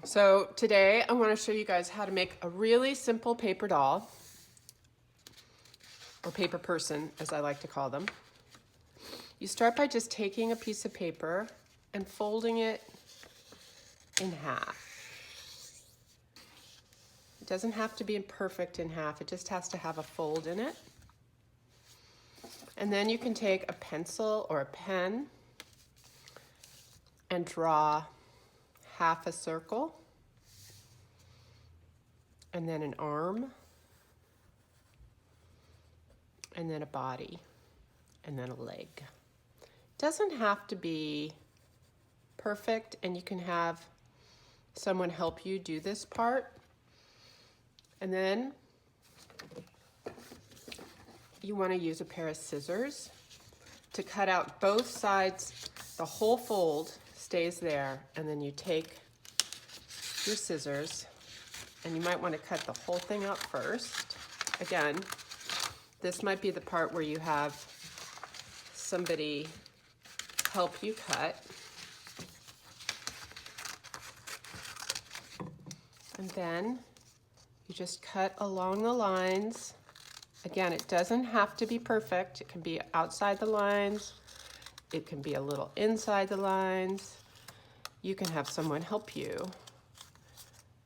So today I want to show you guys how to make a really simple paper doll, or paper person as I like to call them. You start by just taking a piece of paper and folding it in half. It doesn't have to be perfect in half, it just has to have a fold in it. And then you can take a pencil or a pen and draw half a circle, and then an arm, and then a body, and then a leg. It doesn't have to be perfect, and you can have someone help you do this part. And then you want to use a pair of scissors to cut out both sides. The whole fold stays there, and then you take your scissors, and you might want to cut the whole thing out first. Again, this might be the part where you have somebody help you cut. And then you just cut along the lines. Again, it doesn't have to be perfect. It can be outside the lines. It can be a little inside the lines. You can have someone help you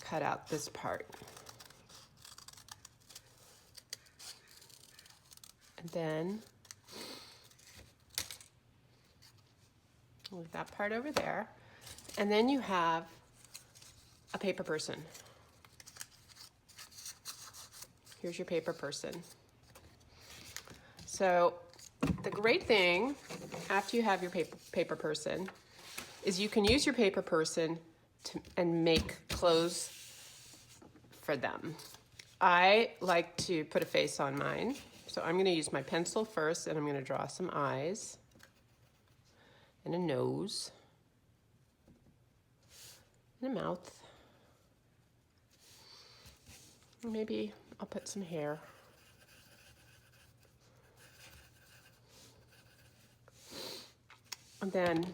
cut out this part. And then leave that part over there. And then you have a paper person. Here's your paper person. So the great thing after you have your paper person is you can use your paper person and make clothes for them. I like to put a face on mine. So I'm going to use my pencil first, and I'm going to draw some eyes and a nose and a mouth. Maybe I'll put some hair. And then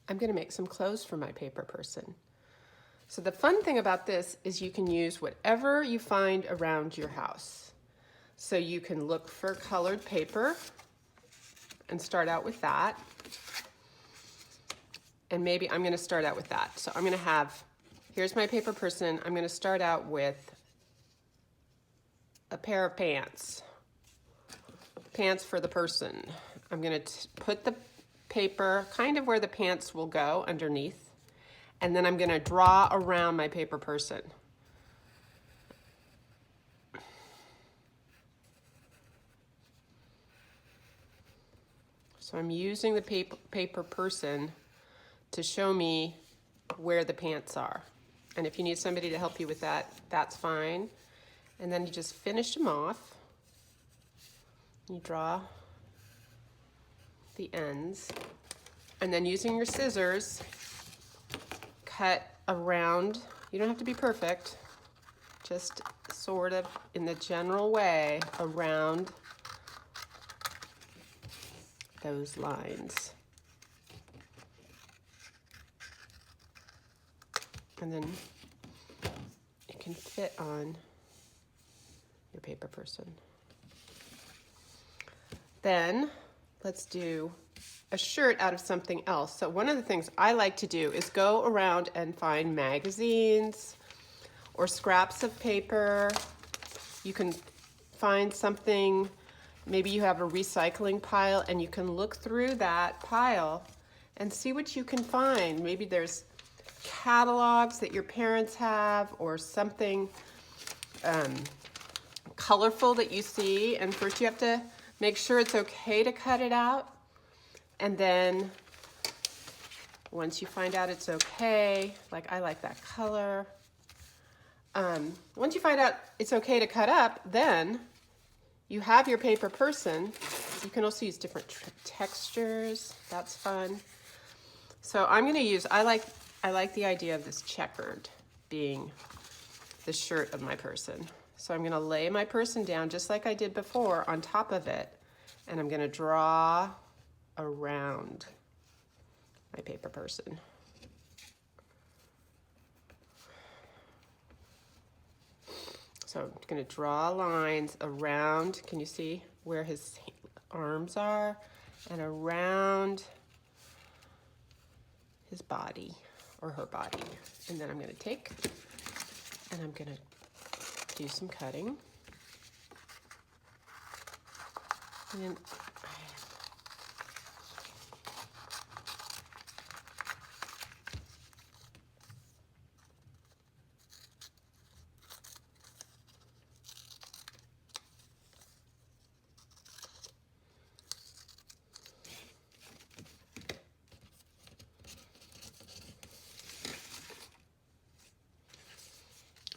I'm going to make some clothes for my paper person. So the fun thing about this is you can use whatever you find around your house. So you can look for colored paper and start out with that. And maybe I'm going to start out with that. So I'm going to have, here's my paper person. I'm going to start out with a pair of pants for the person. I'm going to put the paper kind of where the pants will go underneath, and then I'm going to draw around my paper person. So I'm using the paper person to show me where the pants are. And if you need somebody to help you with that, that's fine. And then you just finish them off. You draw the ends. And then using your scissors, cut around. You don't have to be perfect. Just sort of in the general way around those lines. And then it can fit on your paper person. Then let's do a shirt out of something else. So one of the things I like to do is go around and find magazines or scraps of paper. You can find something, maybe you have a recycling pile, and you can look through that pile and see what you can find. Maybe there's catalogs that your parents have, or something colorful that you see, and first you have to make sure it's okay to cut it out. And then once you find out it's okay, like I like that color, once you find out it's okay to cut up, then you have your paper person. You can also use different textures. That's fun. So I'm going to use, I like the idea of this checkered being the shirt of my person. So I'm going to lay my person down just like I did before on top of it, and I'm going to draw around my paper person. So I'm gonna draw lines around, can you see where his arms are? And around his body, or her body. And then I'm gonna take, and I'm gonna do some cutting.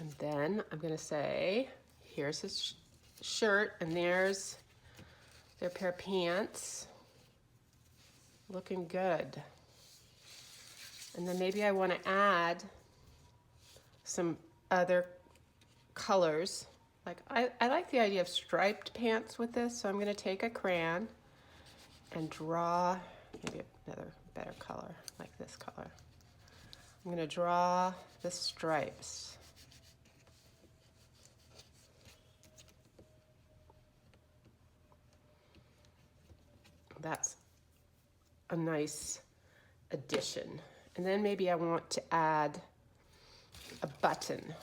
And then I'm gonna say, here's his shirt, and there's their pair of pants. Looking good. And then maybe I want to add some other colors. Like I like the idea of striped pants with this, so I'm going to take a crayon and draw maybe another better color, like this color. I'm going to draw the stripes. That's a nice addition. And then maybe I want to add a button,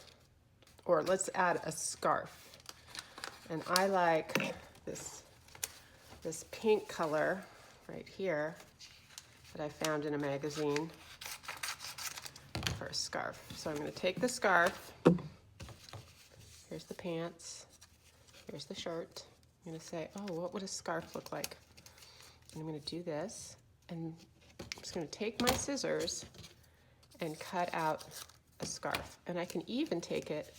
or let's add a scarf. And I like this pink color right here that I found in a magazine for a scarf. So I'm going to take the scarf. Here's the pants. Here's the shirt. I'm going to say, oh, what would a scarf look like? And I'm going to do this, and I'm just going to take my scissors and cut out a scarf. And I can even take it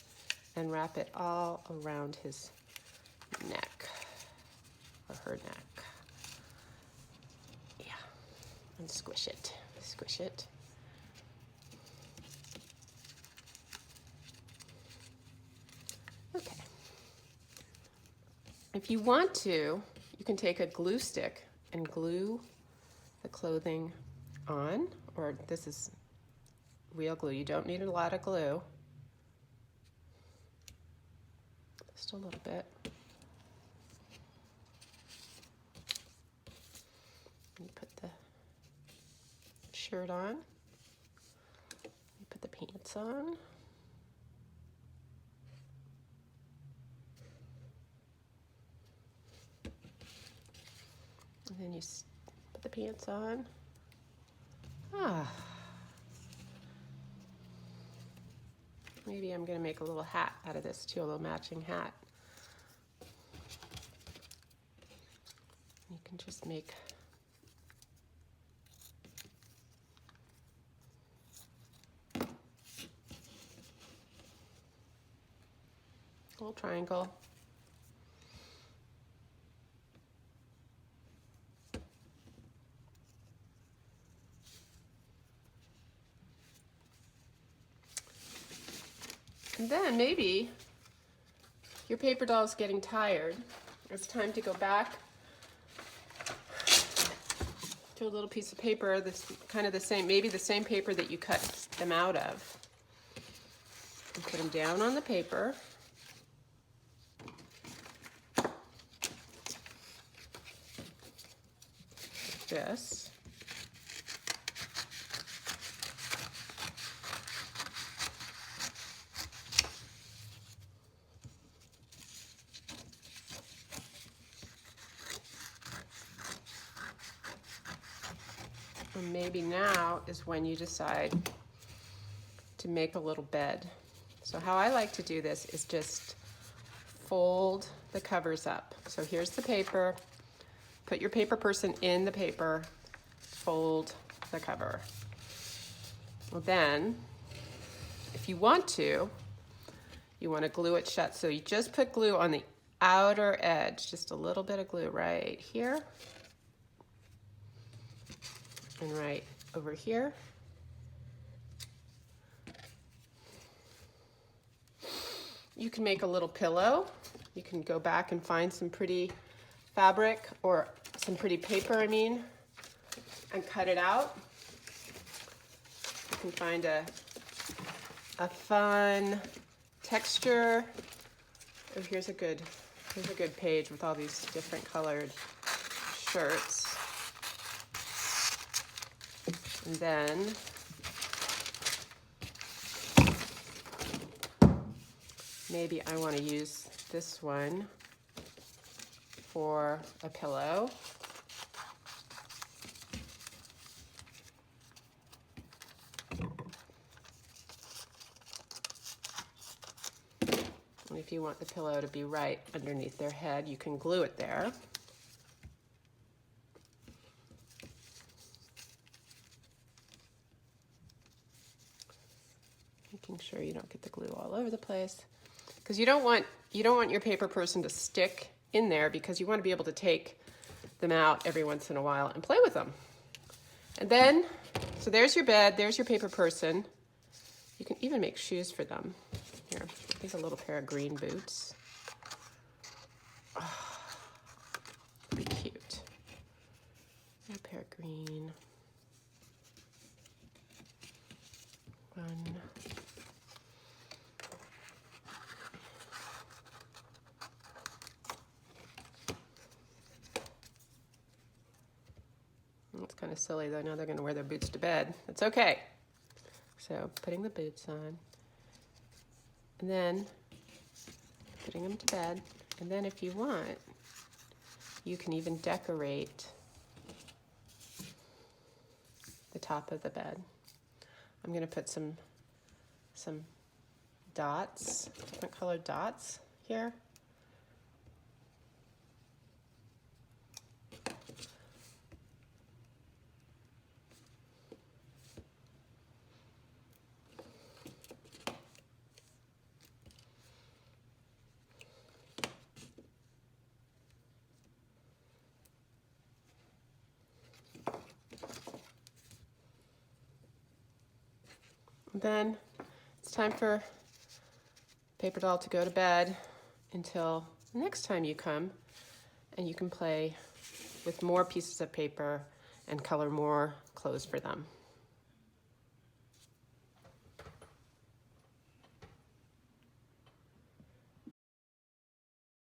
and wrap it all around his neck, or her neck. Yeah, and squish it, squish it. Okay. If you want to, you can take a glue stick and glue the clothing on, or this is real glue. You don't need a lot of glue. Just a little bit. You put the shirt on. You put the pants on. And then you put the pants on. Maybe I'm going to make a little hat out of this too, a little matching hat. You can just make a little triangle. And then maybe your paper doll is getting tired. It's time to go back to a little piece of paper that's kind of the same, maybe the same paper that you cut them out of. And put them down on the paper. Like this. And maybe now is when you decide to make a little bed. So how I like to do this is just fold the covers up. So here's the paper. Put your paper person in the paper, fold the cover. Well then, if you want to glue it shut. So you just put glue on the outer edge, just a little bit of glue right here. And right over here. You can make a little pillow. You can go back and find some pretty fabric, or some pretty paper, and cut it out. You can find a fun texture Oh, here's a good page with all these different colored shirts. And then maybe I want to use this one for a pillow. And if you want the pillow to be right underneath their head, you can glue it there. Making sure you don't get the glue all over the place. Because you don't want your paper person to stick in there, because you want to be able to take them out every once in a while and play with them. And then, so there's your bed, there's your paper person. You can even make shoes for them. Here, I think a little pair of green boots. Oh, be cute. A pair of green. One. It's kind of silly though, now they're going to wear their boots to bed. It's okay. So putting the boots on, and then putting them to bed, and then if you want, you can even decorate the top of the bed. I'm going to put some dots, different colored dots here. Then it's time for Paper Doll to go to bed until next time you come, and you can play with more pieces of paper and color more clothes for them.